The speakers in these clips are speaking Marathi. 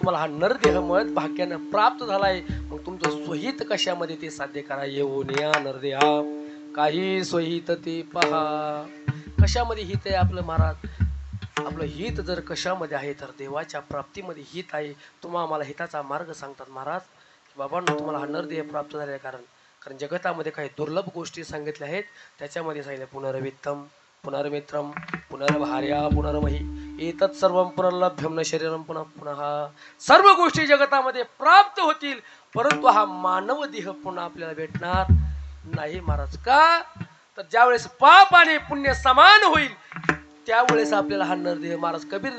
तुम्हाला हा नरदेह मत भाग्यानं प्राप्त झालाय, मग तुमचं स्वहित कशामध्ये ते साध्य करा. येऊन या नरदेहा काही स्वहित ते पहा. कशामध्ये हित आहे आपलं महाराज? आपलं हित जर कशामध्ये आहे तर देवाच्या प्राप्तीमध्ये हित आहे. तुम्हा आम्हाला हिताचा मार्ग सांगतात महाराज की बाबांनो तुम्हाला हा नरदेह प्राप्त झाले. कारण कारण जगतामध्ये काही दुर्लभ गोष्टी सांगितल्या आहेत. त्याच्यामध्ये सांगितलं पुनर्वित्तम पुनर्मित्रम पुनर्भार्या पुनर्मही एतत् सर्वं पुनर्लभ्यम न शरीरम पुनः पुनः. सर्व गोष्टी जगतामध्ये प्राप्त होतील, परंतु हा मानव देह पुन्हा आपल्याला भेटणार नाही महाराज. का तर ज्यावेळेस पाप आणि पुण्य समान होईल त्यावेळेस आपल्याला हा नरदेह. महाराज कबीर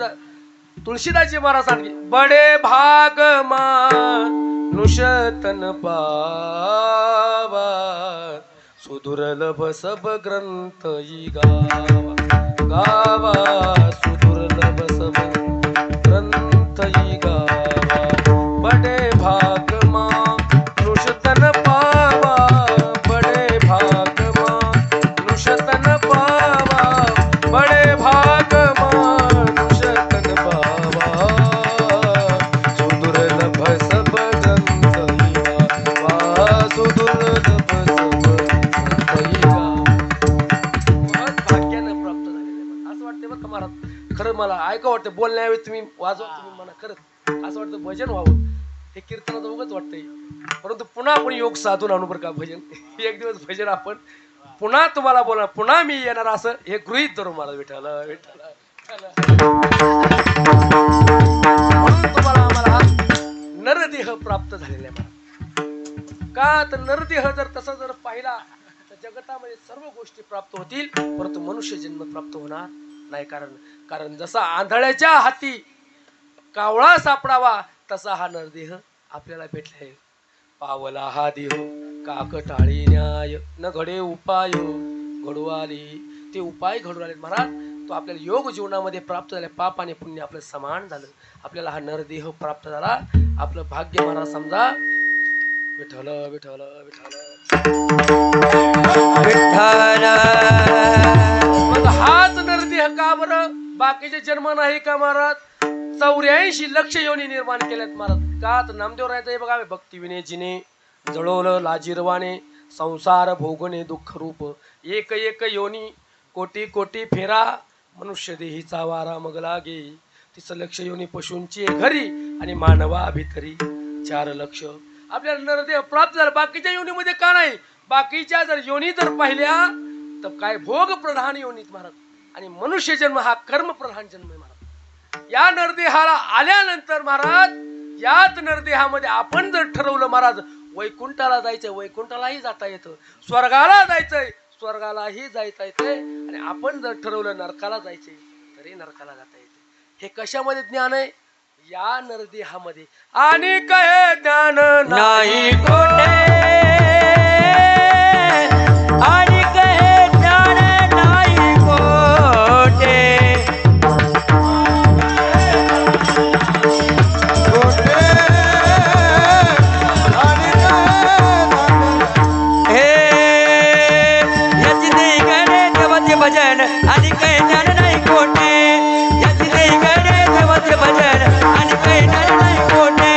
तुळशीदासजी महाराज सांगितले बडे भाग मानुषतन पावा सुदुर्लभ सब ग्रंथ गावा गावा सुदुर्लभ सब ग्रंथ गावा. बडे भाग मानुषतन पावा बडे भाग मानुषतन पावा बडे भाग मानुषतन पावा सुदुर्लभ सब ग्रंथ गावा सुदुर्लभ खरं. मला ऐका वाटतं बोलण्याऐवजी तुम्ही वाजवा, तुम्ही म्हणा खरंच असं वाटतं भजन व्हावं. हे कीर्तनाचं उगाच वाटतंय, परंतु पुन्हा आपण योग साधून आणू बरं का भजन. एक दिवस भजन आपण पुन्हा तुम्हाला बोला, पुन्हा मी येणार असं हे गृहीत धरून मला विठाला विठाला. म्हणून तुम्हाला आम्हाला नरदेह प्राप्त झालेला आहे मला. का तर नरदेह जर तसा जर पाहिला तर जगतामध्ये सर्व गोष्टी प्राप्त होतील, परंतु मनुष्य जन्म प्राप्त होणार नाही. कारण जसा आंधळ्याच्या हाती कावळा सापडावा तसा हा नरदेह आपल्याला भेटलाय. पावला हा देह काकटाळी न्याय न घडे उपाय घडवाली. ते उपाय घडून आले महाराज. तो आपल्याला योग जीवनामध्ये प्राप्त झाला. पाप आणि पुण्य आपलं समान झालं. आपल्याला हा नरदेह प्राप्त झाला. आपलं भाग्य महाराज समजा. विठ्ठल विठ्ठल विठ्ठल विठ्ठल. मग हाच नरदेह का बरं? बाकीचे जन्म नाही का महाराज? 84 लक्ष योनी निर्माण केल्यात महाराज. का तर नामदेव राहायचं बघा, भक्ती विनेजीने जळवलं लाजीरवाने संसार भोगणे दुःख रूप एक एक योनी कोटी कोटी फेरा मनुष्य देहीचा वारा मग लागे. 30 लक्ष योनी पशूंची घरी आणि मानवा भितरी 4 लक्ष. आपल्याला नरदेह प्राप्त झाला. बाकीच्या योनीमध्ये का नाही? बाकीच्या जर योनी जर पाहिल्या तर काय भोग प्रधान योनीत महाराज. आणि मनुष्य जन्म हा कर्म प्रधान जन्म आहे महाराज. या नरदेहाला आल्यानंतर महाराज याच नरदेहामध्ये आपण जर ठरवलं महाराज वैकुंठाला जायचंय, वैकुंठालाही जाता येतं. स्वर्गाला जायचंय, स्वर्गालाही जायचं येतंय. आणि आपण जर ठरवलं नरकाला जायचंय तरी नरकाला जाता येते. हे कशामध्ये ज्ञान आहे? या नरदेहामध्ये. आणि काय ज्ञान नाही कोठे आणि कहे ज्ञान नाही कोठे. याची नाही गणे देवाचे भजन आणि कहे ज्ञान नाही कोठे. याची नाही गणे देवाचे भजन आणि कहे ज्ञान नाही कोठे.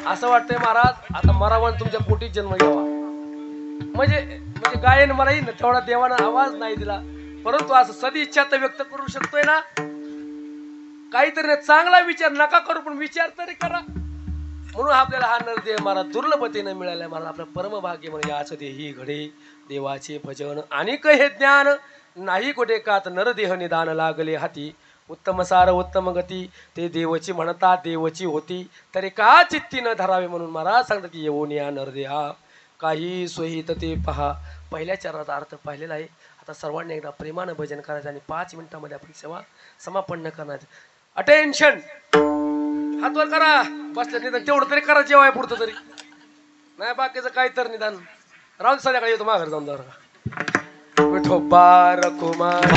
असं वाटतंय महाराज आता मरावन तुमच्या पोटीत जन्म घ्यावा. म्हणजे म्हणजे गायन मला येईल ना तेवढा देवाना आवाज नाही दिला, परंतु असं सदी इच्छा तर व्यक्त करू शकतोय ना. काहीतरी नाही, चांगला विचार नका करू पण विचार तरी करा. म्हणून आपल्याला हा नरदेह महाराज दुर्लभतेने मिळालाय. मला आपलं परमभाग्य म्हणजे याच देही घडे देवाचे भजन आणि हे ज्ञान नाही कुठे कात नरदेह निदान लागले हाती. उत्तम सार उत्तम गती ते देवची म्हणता देवची होती तरी का चित्ती न धरावे. म्हणून महाराज सांगतात की येऊन या नरदेहा काही सोयीत ते पहा. पहिल्या चरणाचा अर्थ पाहिलेला आहे. आता सर्वांनी एकदा प्रेमानं भजन करायचं आणि 5 मिनिटांमध्ये आपण सेवा समापन्न करण्याचं. अटेन्शन, हात वर करा. बसल्या निदान तेवढं तरी करा, जेवाय पुरतं तरी नाही, बाकीचं काय तर निदान राहून संध्याकाळी येतो माघार जाऊन. विठोबा रखुमार